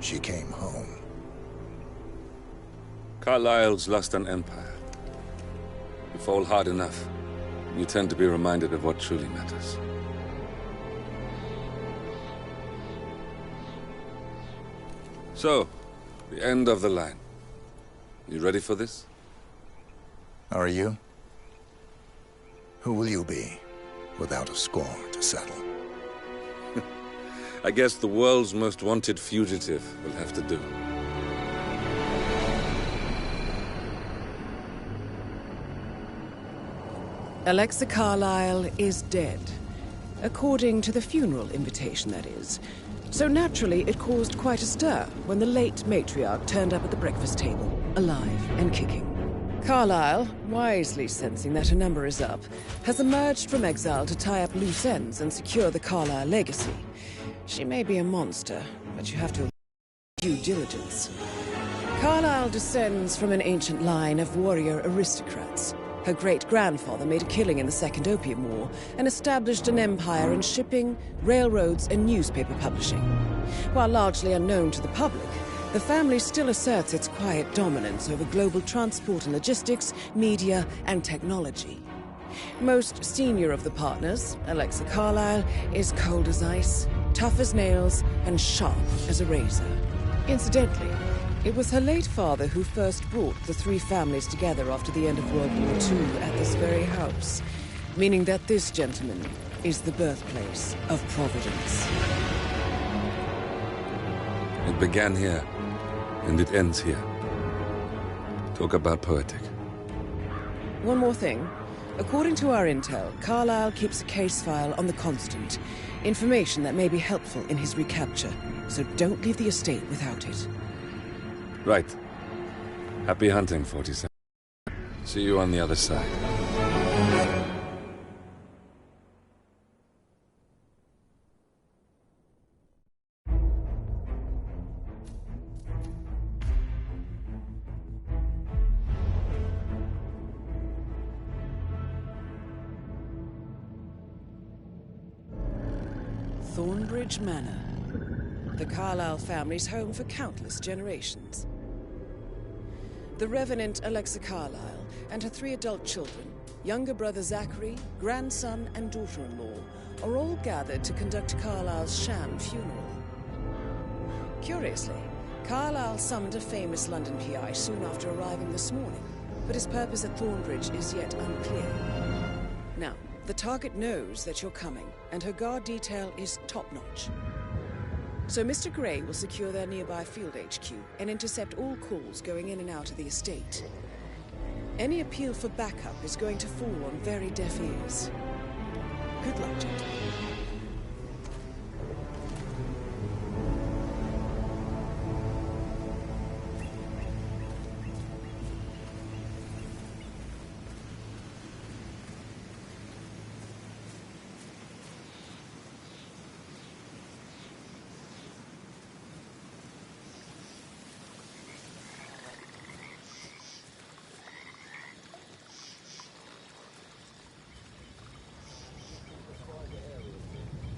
she came home. Carlyle's lost an empire. You fall hard enough, you tend to be reminded of what truly matters. So, the end of the line. You ready for this? Are you? Who will you be, without a score to settle? I guess the world's most wanted fugitive will have to do. Alexa Carlyle is dead. According to the funeral invitation, that is. So naturally, it caused quite a stir when the late matriarch turned up at the breakfast table, alive and kicking. Carlyle, wisely sensing that her number is up, has emerged from exile to tie up loose ends and secure the Carlyle legacy. She may be a monster, but you have to due diligence. Carlyle descends from an ancient line of warrior aristocrats. Her great-grandfather made a killing in the Second Opium War and established an empire in shipping, railroads, and newspaper publishing. While largely unknown to the public, the family still asserts its quiet dominance over global transport and logistics, media, and technology. Most senior of the partners, Alexa Carlyle, is cold as ice, tough as nails, and sharp as a razor. Incidentally, it was her late father who first brought the three families together after the end of World War II at this very house, meaning that this gentleman is the birthplace of Providence. It began here, and it ends here. Talk about poetic. One more thing. According to our intel, Carlyle keeps a case file on the Constant. Information that may be helpful in his recapture, so don't leave the estate without it. Right. Happy hunting, 47. See you on the other side. Thornbridge Manor. The Carlyle family's home for countless generations. The Revenant Alexa Carlyle and her 3 adult children, younger brother Zachary, grandson, and daughter-in-law, are all gathered to conduct Carlyle's sham funeral. Curiously, Carlyle summoned a famous London PI soon after arriving this morning, but his purpose at Thornbridge is yet unclear. Now, the target knows that you're coming, and her guard detail is top-notch. So Mr. Gray will secure their nearby field HQ and intercept all calls going in and out of the estate. Any appeal for backup is going to fall on very deaf ears. Good luck, gentlemen.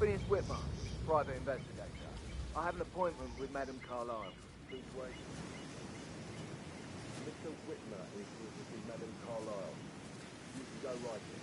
Phineas Whitmer, private investigator. I have an appointment with Madame Carlyle. Please wait. Mr. Whitmer is here to see Madame Carlyle. You can go right in.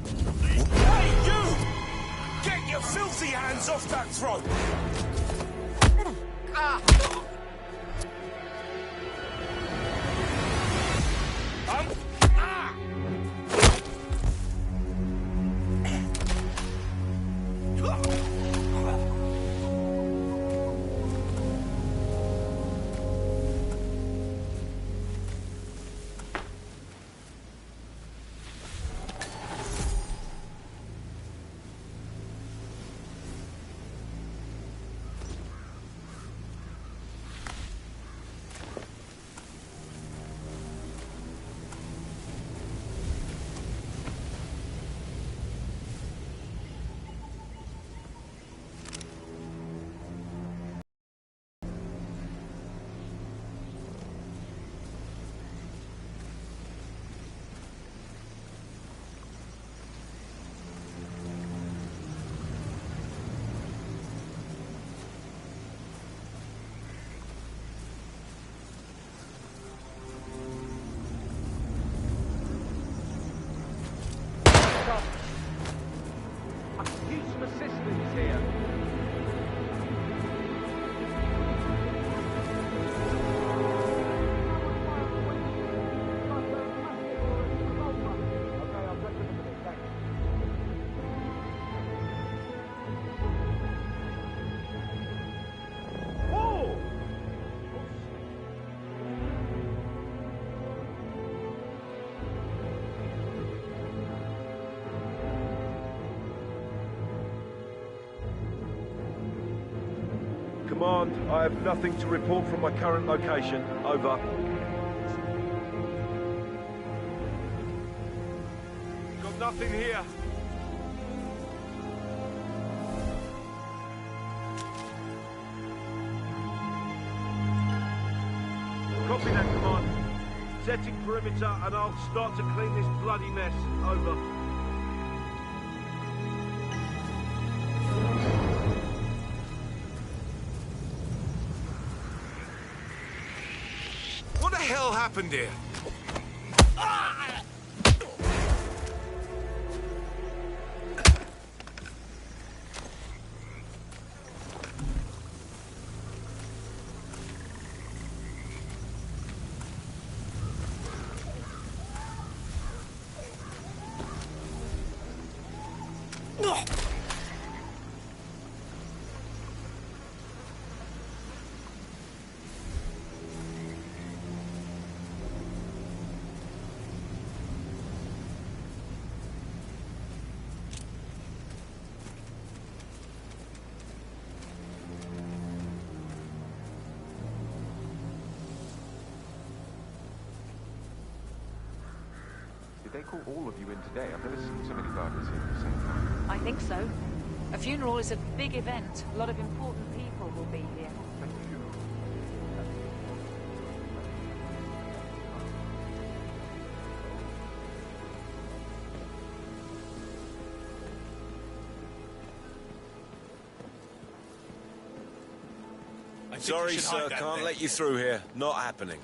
Hey, you! Get your filthy hands off that throat! Command, I have nothing to report from my current location. Over. Got nothing here. Copy that, Command. Setting perimeter and I'll start to clean this bloody mess. Over. What the hell happened here? Did they call all of you in today? I've never seen so many burglars here at the same time. I think so. A funeral is a big event. A lot of important people will be here. Thank you. Sorry, sir, can't let you through here. Not happening.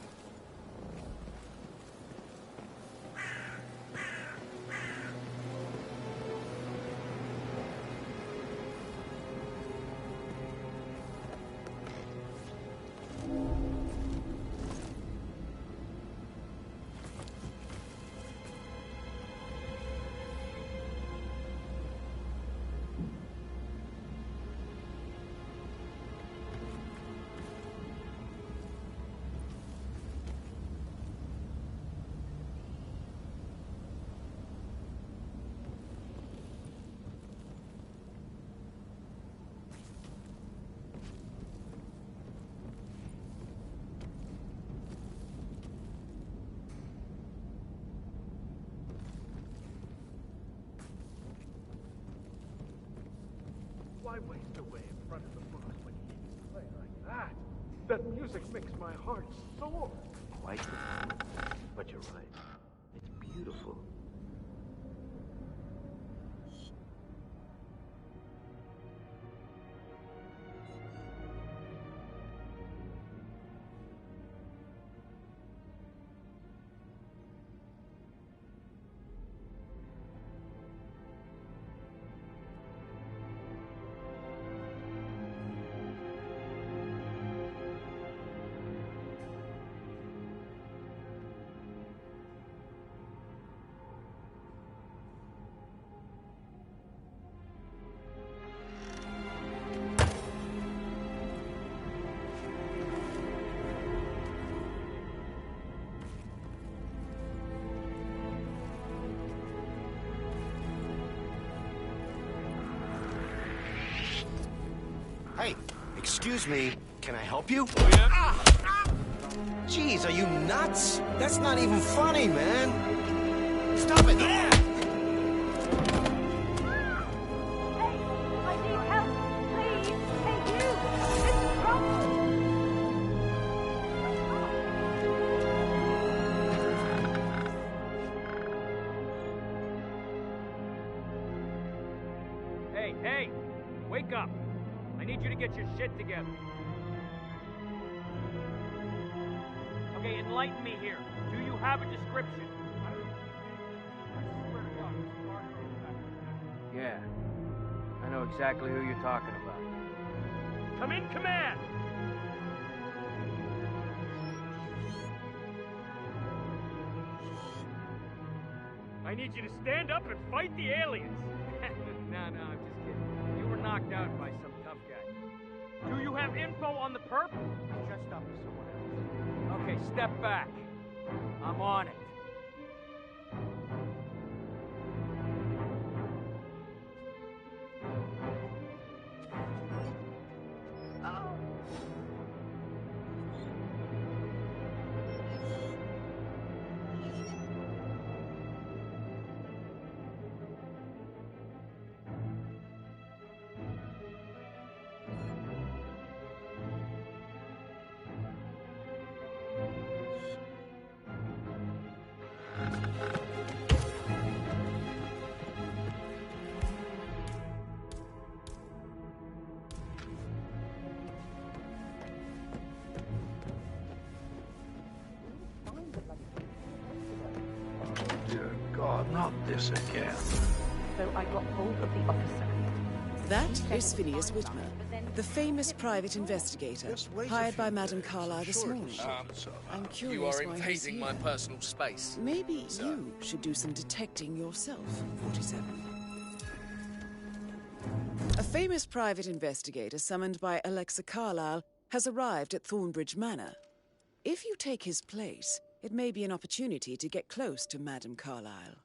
Why waste away in front of the boss when you can play like that? That music makes my heart soar. Quite. But you're right. It's beautiful. Excuse me, can I help you? Oh, yeah? Jeez, are you nuts? That's not even funny, man. Stop it! Hey! Wake up! I need you to get your shit together. Okay, enlighten me here. Do you have a description? I swear to God, this car goes back. Yeah. I know exactly who you're talking about. Come in command! I need you to stand up and fight the aliens! No, I'm just kidding. You were knocked out by some tough guy. Do you have info on the perp? Just stop with someone else. Okay, step back. I'm on it. Dear God, not this again. So I got hold of the officer. That is Phineas Whitmer, the famous private investigator hired by Madame Carlyle this morning. I'm curious You are why he's invading here. my personal space. Maybe you should do some detecting yourself, 47. A famous private investigator summoned by Alexa Carlyle has arrived at Thornbridge Manor. If you take his place, it may be an opportunity to get close to Madame Carlyle.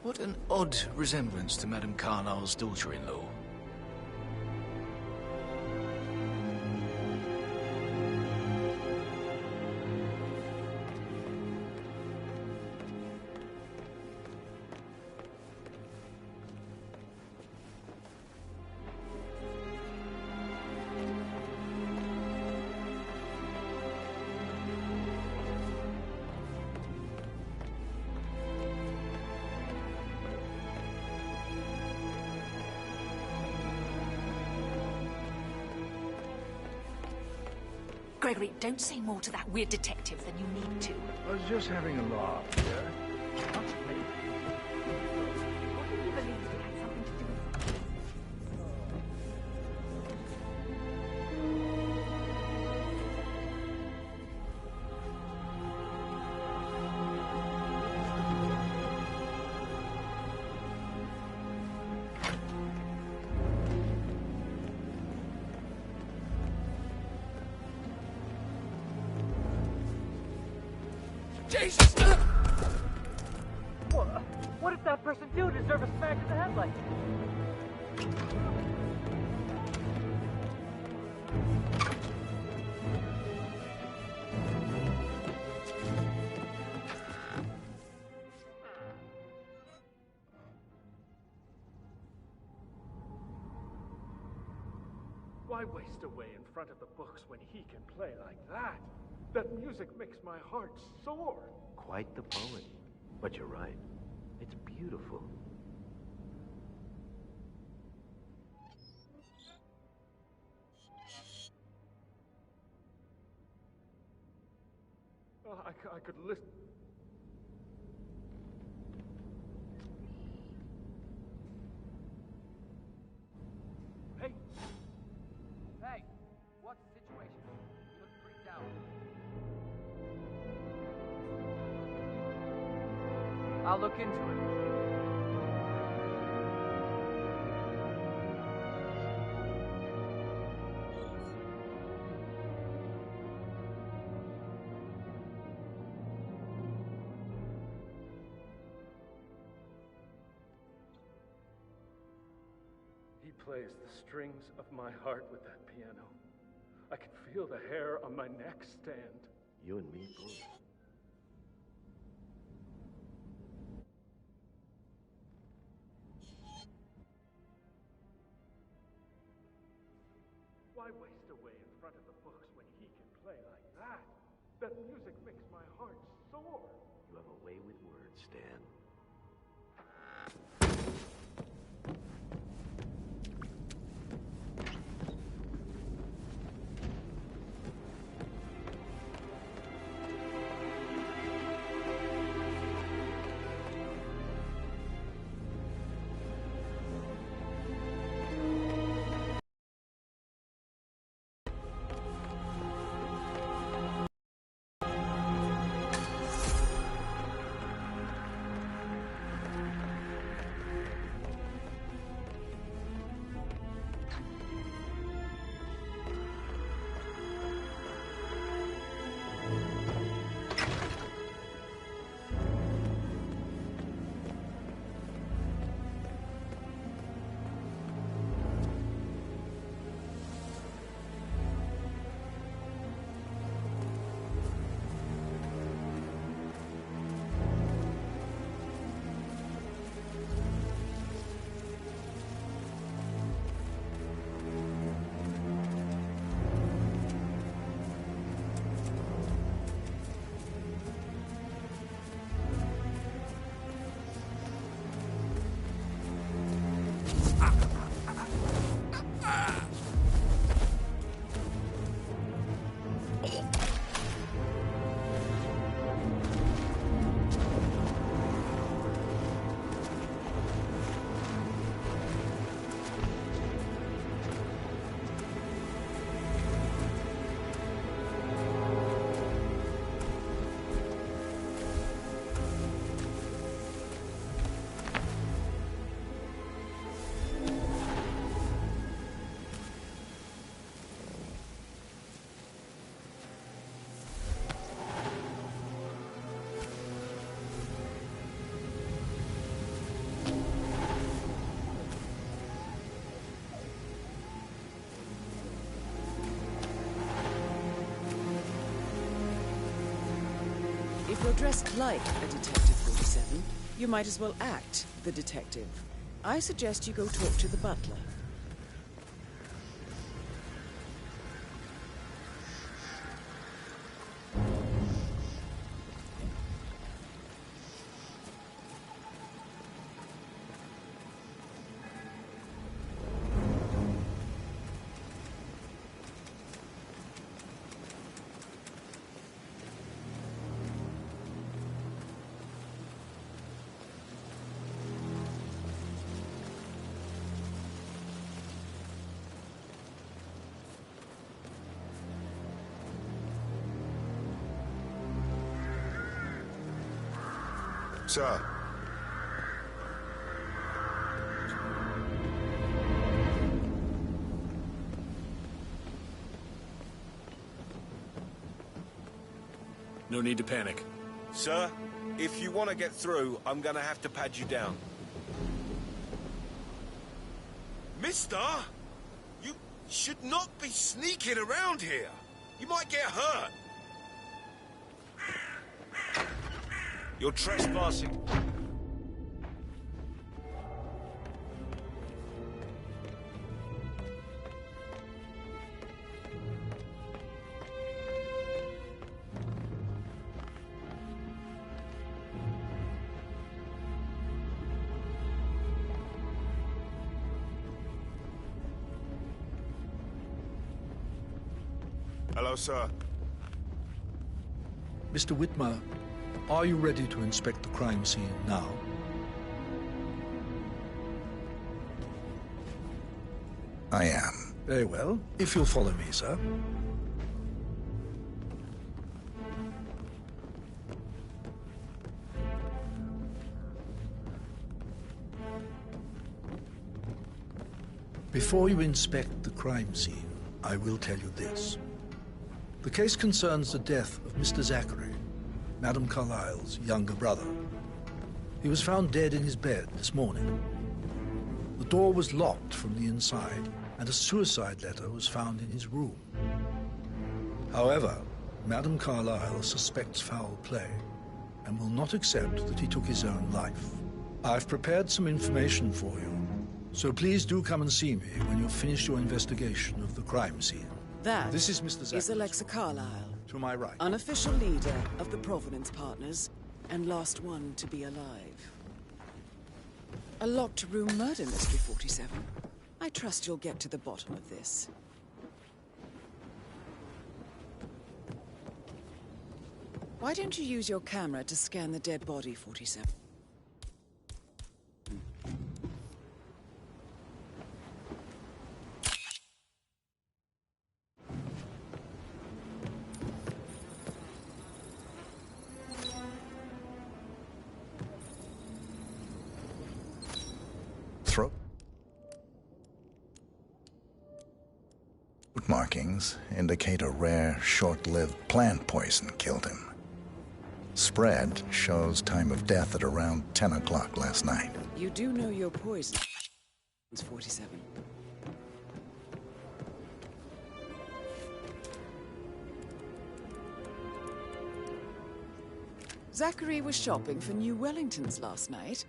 What an odd resemblance to Madame Carlyle's daughter-in-law. Gregory, don't say more to that weird detective than you need to. I was just having a laugh, yeah? What do you believe he had something to do with it? Jesus! What did that person do to deserve a smack in the head like that? Why waste away in front of the books when he can play like that? That music makes my heart soar. Quite the poet. But you're right. It's beautiful. I could listen. Hey! Hey, what's the situation? You look freaked out. I'll look into it. plays the strings of my heart with that piano. I can feel the hair on my neck stand. You and me both. Why waste away in front of the books when he can play like that? That music makes my heart soar. You have a way with words, Stan. If you're dressed like a Detective 47, you might as well act the detective. I suggest you go talk to the butler. Sir. No need to panic. Sir, if you want to get through, I'm gonna have to pad you down. Mister! You should not be sneaking around here. You might get hurt. You're trespassing. Hello, sir. Mr. Whitmer, are you ready to inspect the crime scene now? I am. Very well. If you'll follow me, sir. Before you inspect the crime scene, I will tell you this. The case concerns the death of Mr. Zachary, Madame Carlyle's younger brother. He was found dead in his bed this morning. The door was locked from the inside, and a suicide letter was found in his room. However, Madame Carlyle suspects foul play and will not accept that he took his own life. I've prepared some information for you, so please do come and see me when you've finished your investigation of the crime scene. This is Mr. Is Alexa Carlyle, to my right. unofficial leader of the Provenance Partners, and last one to be alive. A locked room murder mystery, 47. I trust you'll get to the bottom of this. Why don't you use your camera to scan the dead body, 47? Throat markings indicate a rare, short-lived plant poison killed him. Spread shows time of death at around 10 o'clock last night. You do know your poison, 47. Zachary was shopping for new Wellingtons last night.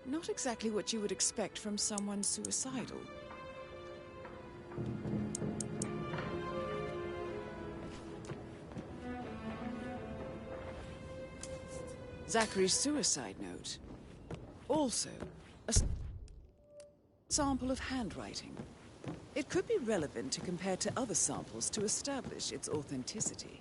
Not exactly what you would expect from someone suicidal. Zachary's suicide note. Also, a sample of handwriting. It could be relevant to compare to other samples to establish its authenticity.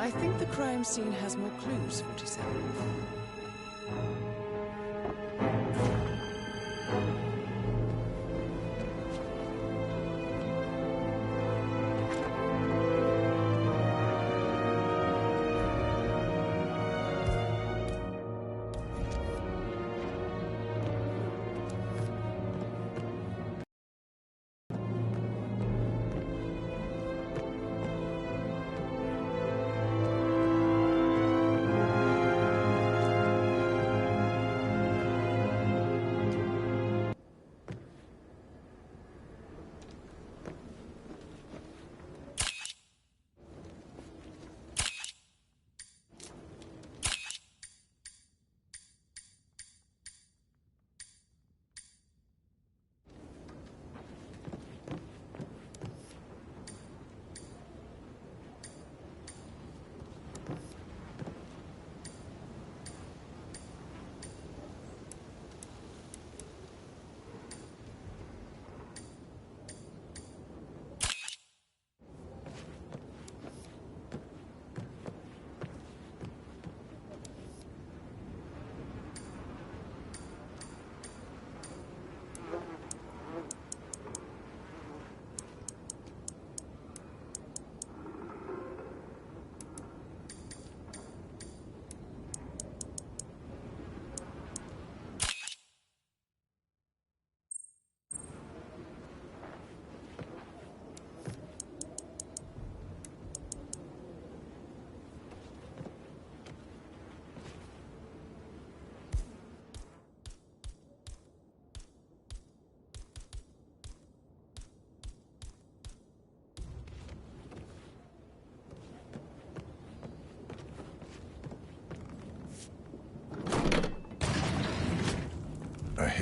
I think the crime scene has more clues, 47.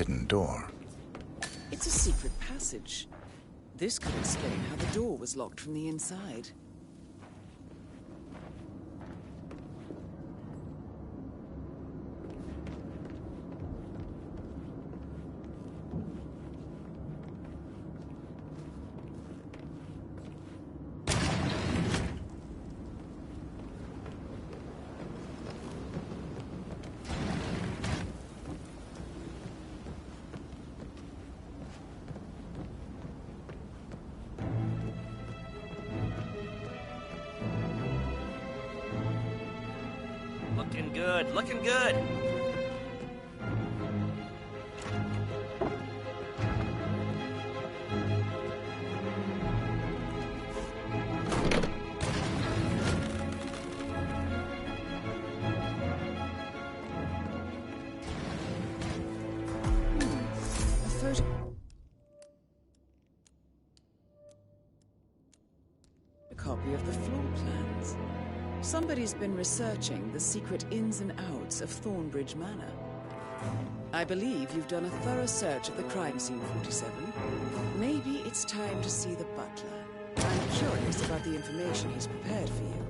hidden door. It's a secret passage. This could explain how the door was locked from the inside. Looking good, looking good. A copy of the floor plans. Somebody's been researching the secret ins and outs of Thornbridge Manor. I believe you've done a thorough search of the crime scene, 47. Maybe it's time to see the butler. I'm curious about the information he's prepared for you.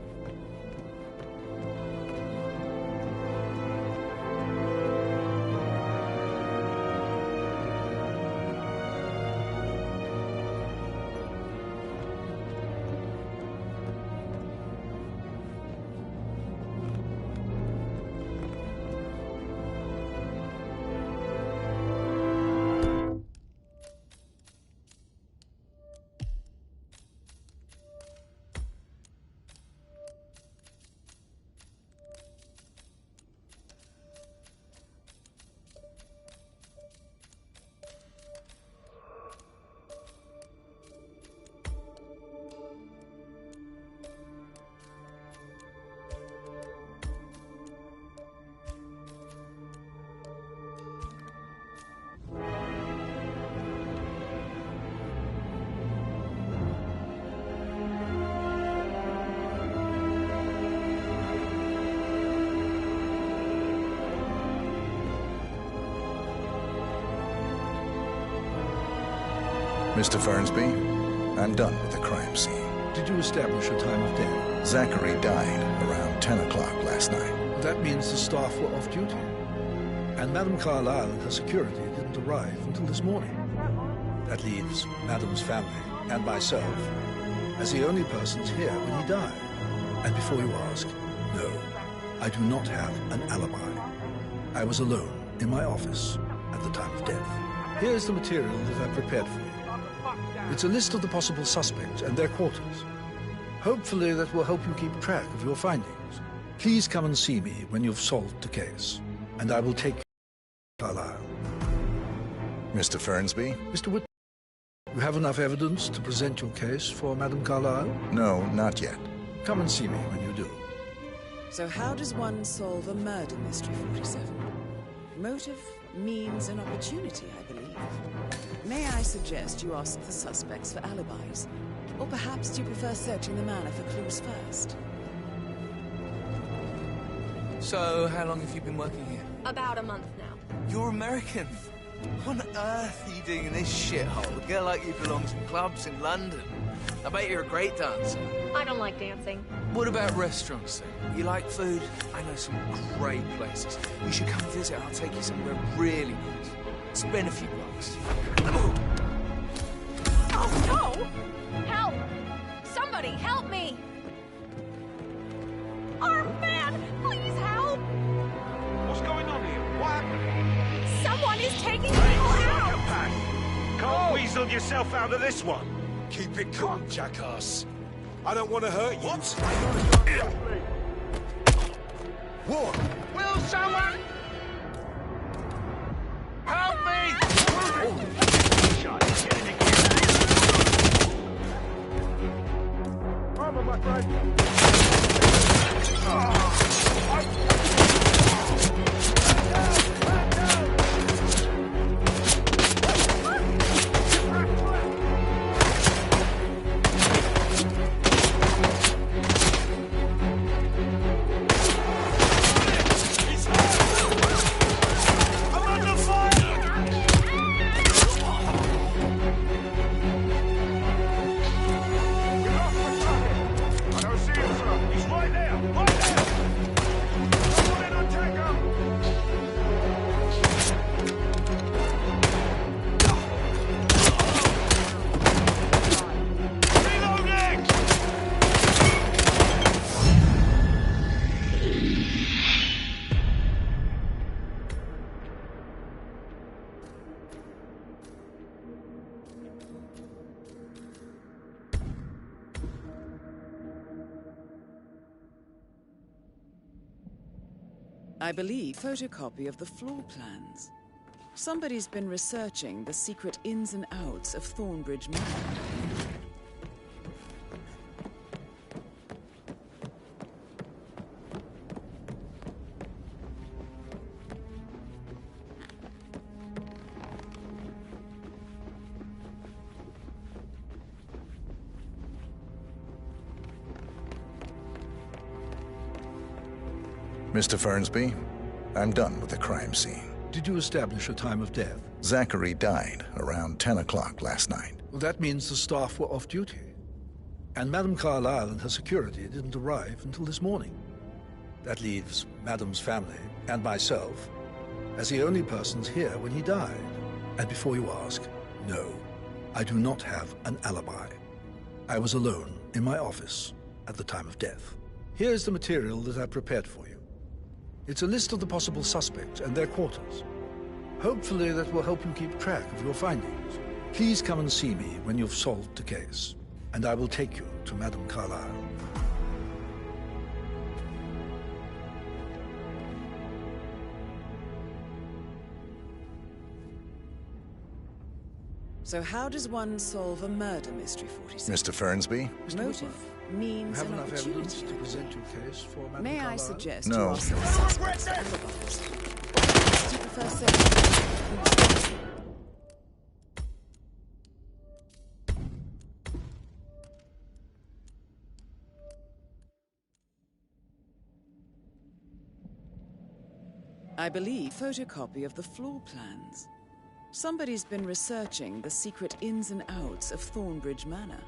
Mr. Fernsby, I'm done with the crime scene. Did you establish a time of death? Zachary died around 10 o'clock last night. That means the staff were off duty. And Madame Carlyle and her security didn't arrive until this morning. That leaves Madame's family and myself as the only persons here when he died. And before you ask, no, I do not have an alibi. I was alone in my office at the time of death. Here's the material that I prepared for you. It's a list of the possible suspects and their quarters. Hopefully that will help you keep track of your findings. Please come and see me when you've solved the case, and I will take Carlyle. Mr. Fernsby? Mr. Whitman, you have enough evidence to present your case for Madame Carlyle? No, not yet. Come and see me when you do. So how does one solve a murder mystery, 47? Motive, means, and opportunity, I believe. May I suggest you ask the suspects for alibis? Or perhaps do you prefer searching the manor for clues first? So, how long have you been working here? About a month now. You're American. What on earth are you doing in this shithole? A girl like you belongs in clubs in London. I bet you're a great dancer. I don't like dancing. What about restaurants then? You like food? I know some great places. You should come visit. I'll take you somewhere really nice. Spend a few bucks. Oh, no! Help! Somebody help me! Armed man! Please help! What's going on here? What happened? Someone is taking people out! Can't weasel yourself out of this one. Keep it cool, jackass. I don't want to hurt you. What? What? Will someone help me? Armor, my friend. I believe photocopy of the floor plans. Somebody's been researching the secret ins and outs of Thornbridge Manor. Mr. Fernsby, I'm done with the crime scene. Did you establish a time of death? Zachary died around 10 o'clock last night. Well, that means the staff were off duty. And Madame Carlyle and her security didn't arrive until this morning. That leaves Madame's family and myself as the only persons here when he died. And before you ask, no, I do not have an alibi. I was alone in my office at the time of death. Here's the material that I prepared for you. It's a list of the possible suspects and their quarters. Hopefully that will help you keep track of your findings. Please come and see me when you've solved the case, and I will take you to Madame Carlyle. So how does one solve a murder mystery, 47? Mr. Fernsby? Motive, means, Have and enough evidence opportunity. to present your case for Madame May I Carlyle? suggest No. you ask the suspects for alibis? Or perhaps you prefer searching? I believe photocopy of the floor plans. Somebody's been researching the secret ins and outs of Thornbridge Manor.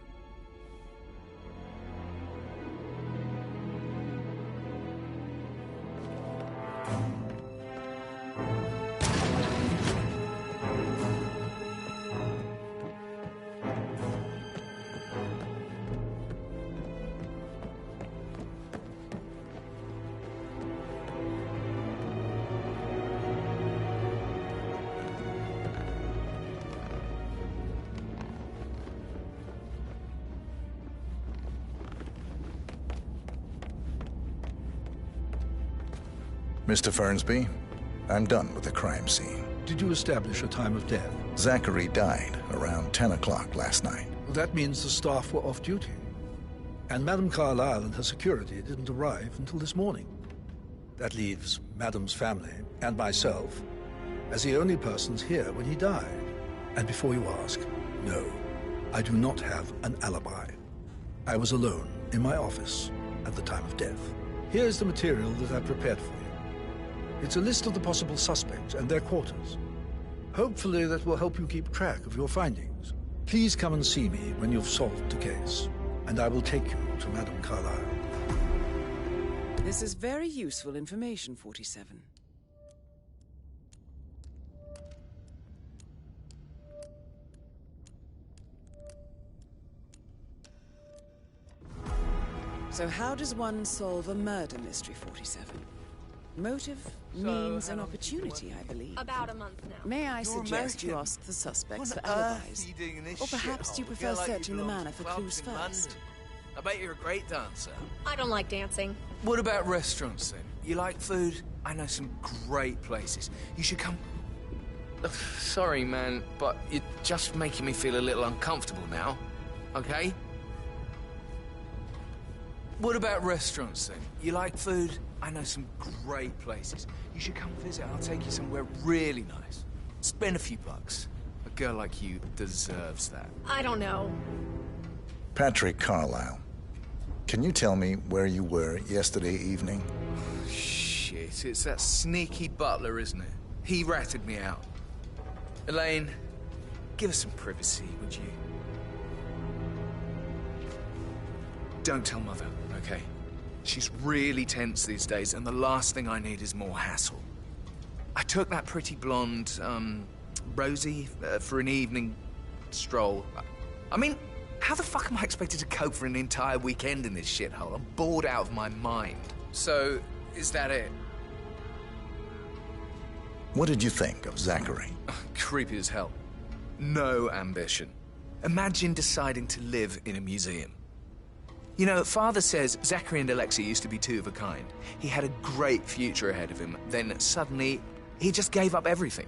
Mr. Fernsby, I'm done with the crime scene. Did you establish a time of death? Zachary died around 10 o'clock last night. Well, that means the staff were off duty. And Madame Carlyle and her security didn't arrive until this morning. That leaves Madame's family and myself as the only persons here when he died. And before you ask, no, I do not have an alibi. I was alone in my office at the time of death. Here's the material that I prepared for you. It's a list of the possible suspects and their quarters. Hopefully that will help you keep track of your findings. Please come and see me when you've solved the case, and I will take you to Madame Carlyle. This is very useful information, 47. So how does one solve a murder mystery, 47? Motive, means, and opportunity, I believe. About a month now. May I You're suggest you American. ask the suspects What for on earth alibis? are you doing in this Or perhaps you shithole? prefer Feel like you searching the belong manor to for clubs clues in first. London. I bet you're a great dancer. I don't like dancing. What about restaurants then? You like food? I know some great places. You should come. Ugh, sorry, man, but you're just making me feel a little uncomfortable now. Okay? What about restaurants then? You like food? I know some great places. You should come visit. I'll take you somewhere really nice. Spend a few bucks. A girl like you deserves that. I don't know. Patrick Carlyle, can you tell me where you were yesterday evening? Shit, it's that sneaky butler, isn't it? He ratted me out. Elaine, give us some privacy, would you? Don't tell Mother, okay? She's really tense these days, and the last thing I need is more hassle. I took that pretty blonde, Rosie, for an evening stroll. I mean, how the fuck am I expected to cope for an entire weekend in this shithole? I'm bored out of my mind. So, is that it? What did you think of Zachary? Creepy as hell. No ambition. Imagine deciding to live in a museum. You know, Father says Zachary and Alexei used to be two of a kind. He had a great future ahead of him. Then suddenly, he just gave up everything.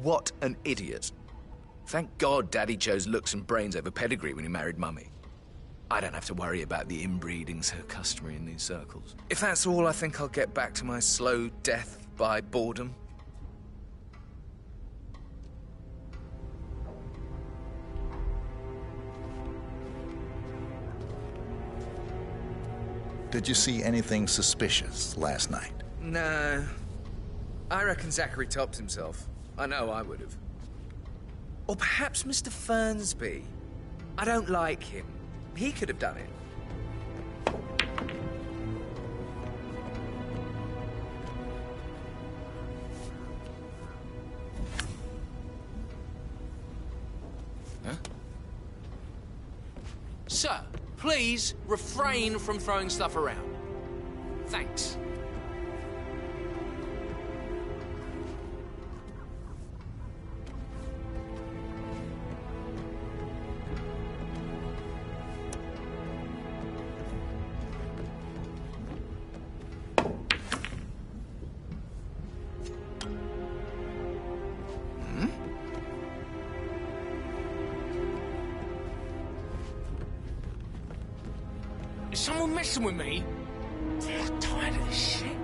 What an idiot. Thank God Daddy chose looks and brains over pedigree when he married Mummy. I don't have to worry about the inbreeding so customary in these circles. If that's all, I think I'll get back to my slow death by boredom. Did you see anything suspicious last night? No. I reckon Zachary topped himself. I know I would have. Or perhaps Mr. Fernsby. I don't like him. He could have done it. Huh? Sir, please refrain from throwing stuff around. Thanks. Is someone messing with me? I'm tired of this shit.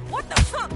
What the fuck?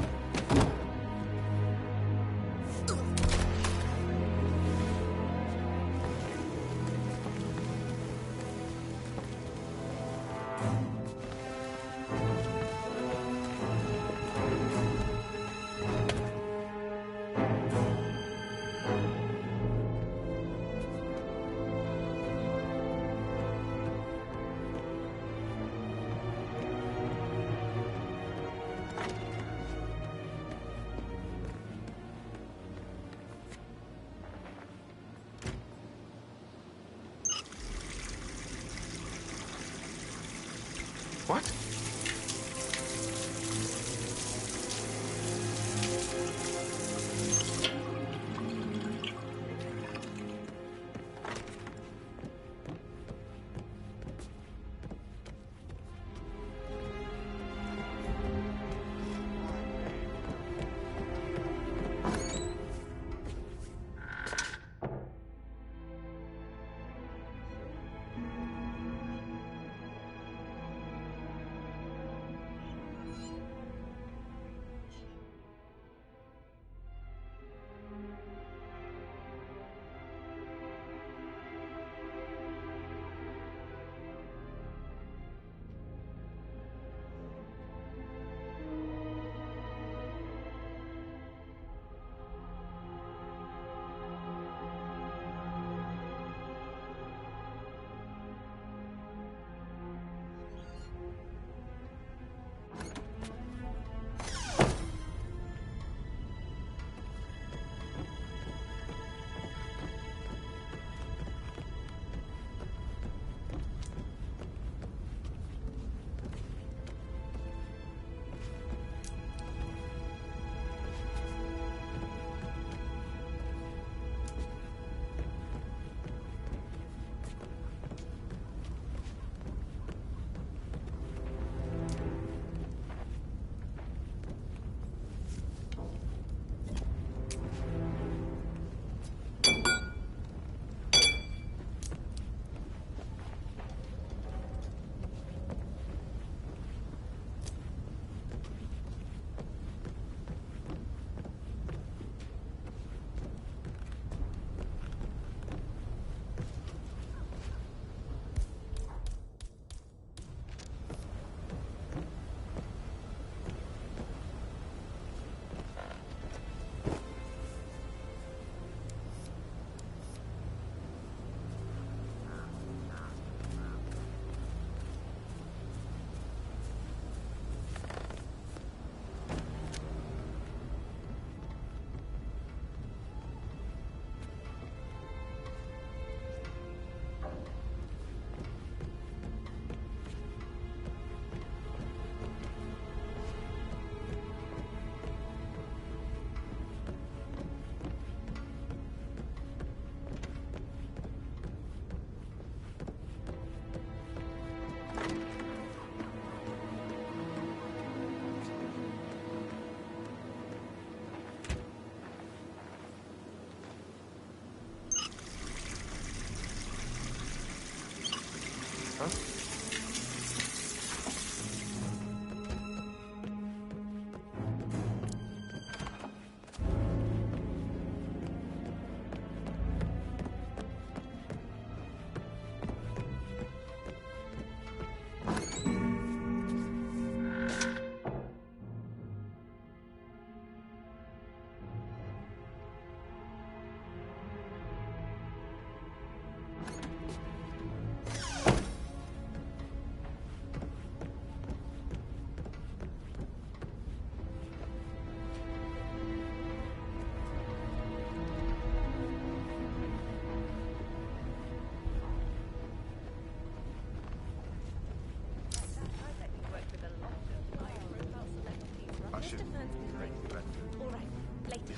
All right, later.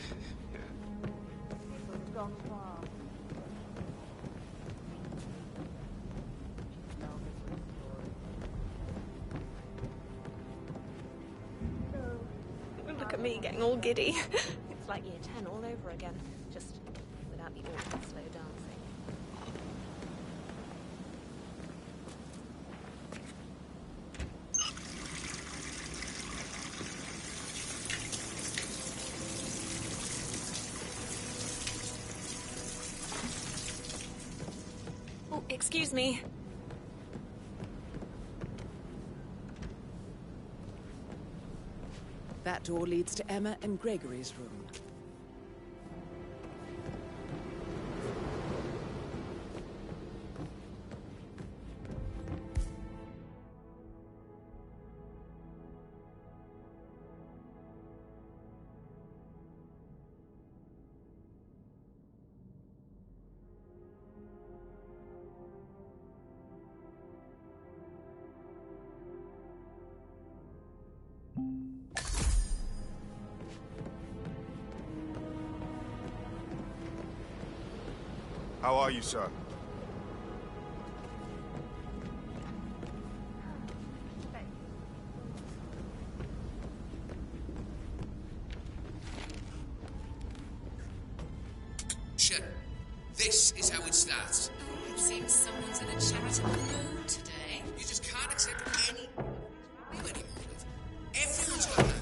It's gone far. Look at me getting all giddy. It's like year 10 all over again, just without the awkward slow dancing. Oh, excuse me. That door leads to Emma and Gregory's room. How are you, sir? Shit. This is how it starts. Oh, it seems someone's in a charitable mood today. You just can't accept any anymore. Everyone's got that.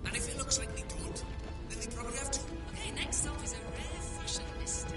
And if it looks like they don't, then they probably have to. Okay, next up is a rare fashionista.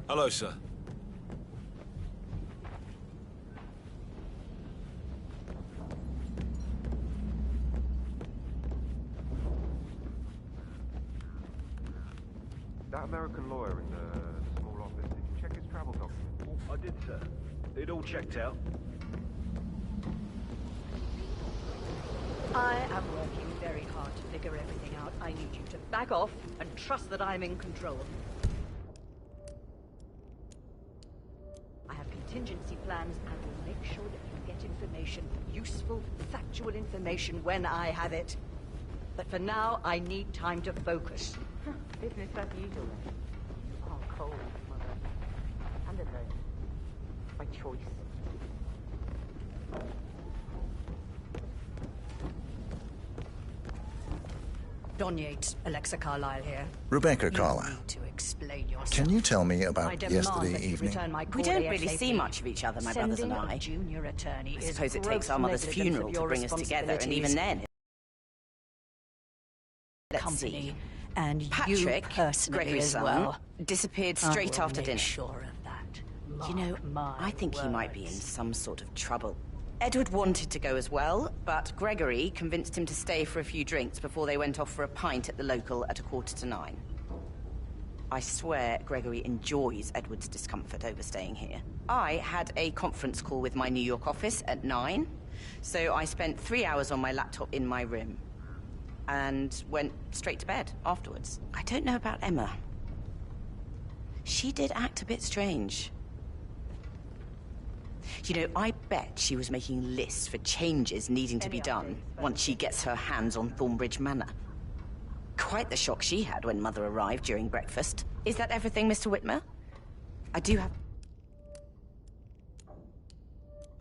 Hello, sir. That American lawyer in the small office, did you check his travel documents? I did, sir. It all checked out. I am working very hard to figure everything out. I need you to back off and trust that I'm in control. I have contingency plans and will make sure that you get information, useful, factual information when I have it. But for now, I need time to focus. Business as usual then. Oh, cold, Mother. And a nurse. By choice. Don Yates, Alexa Carlyle here. Rebecca You Carlyle. need to explain yourself. Can you tell me I about demand yesterday that you evening? return my call We don't really ASAP. see much of each other, my brothers and Sending I. a junior attorney I is suppose it takes gross our mother's negligence funeral of to your bring us together, and even then... Let's company see. and Patrick, you personally Gregory's as son, well. disappeared I straight will after make dinner. Sure of that. You know, Mark my I think he might be in words. some sort of trouble. Edward wanted to go as well, but Gregory convinced him to stay for a few drinks before they went off for a pint at the local at 9:15. I swear Gregory enjoys Edward's discomfort over staying here. I had a conference call with my New York office at 9, so I spent 3 hours on my laptop in my room and went straight to bed afterwards. I don't know about Emma. She did act a bit strange. You know, I bet she was making lists for changes needing to be done once she gets her hands on Thornbridge Manor. Quite the shock she had when Mother arrived during breakfast. Is that everything, Mr. Whitmer? I do have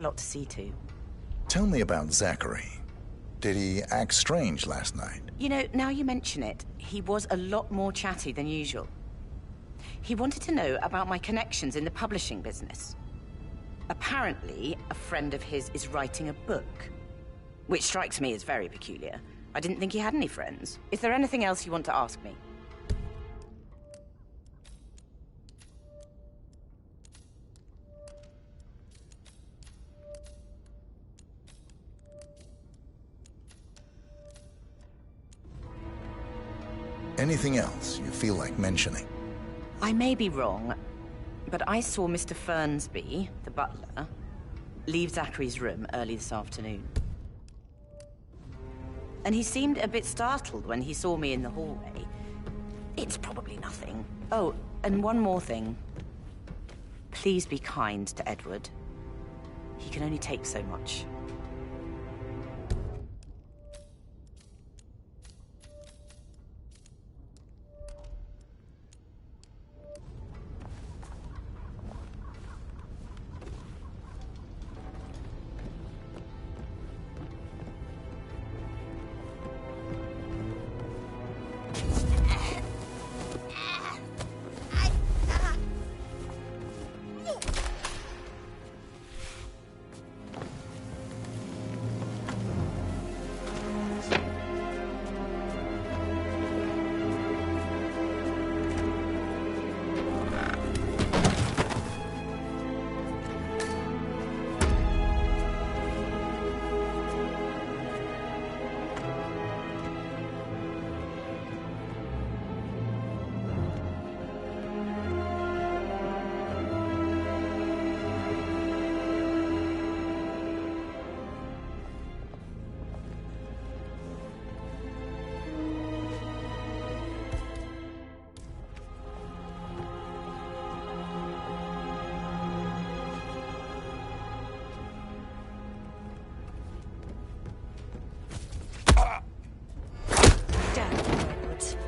a lot to see to. Tell me about Zachary. Did he act strange last night? You know, now you mention it, he was a lot more chatty than usual. He wanted to know about my connections in the publishing business. Apparently, a friend of his is writing a book, which strikes me as very peculiar. I didn't think he had any friends. Is there anything else you want to ask me? Anything else you feel like mentioning? I may be wrong, but I saw Mr. Fernsby, the butler, leave Zachary's room early this afternoon. And he seemed a bit startled when he saw me in the hallway. It's probably nothing. Oh, and one more thing. Please be kind to Edward. He can only take so much.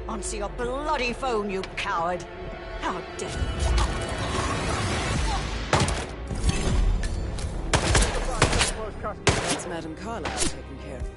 Answer your bloody phone, you coward! How dare you! It's Madame Carlyle taking care of.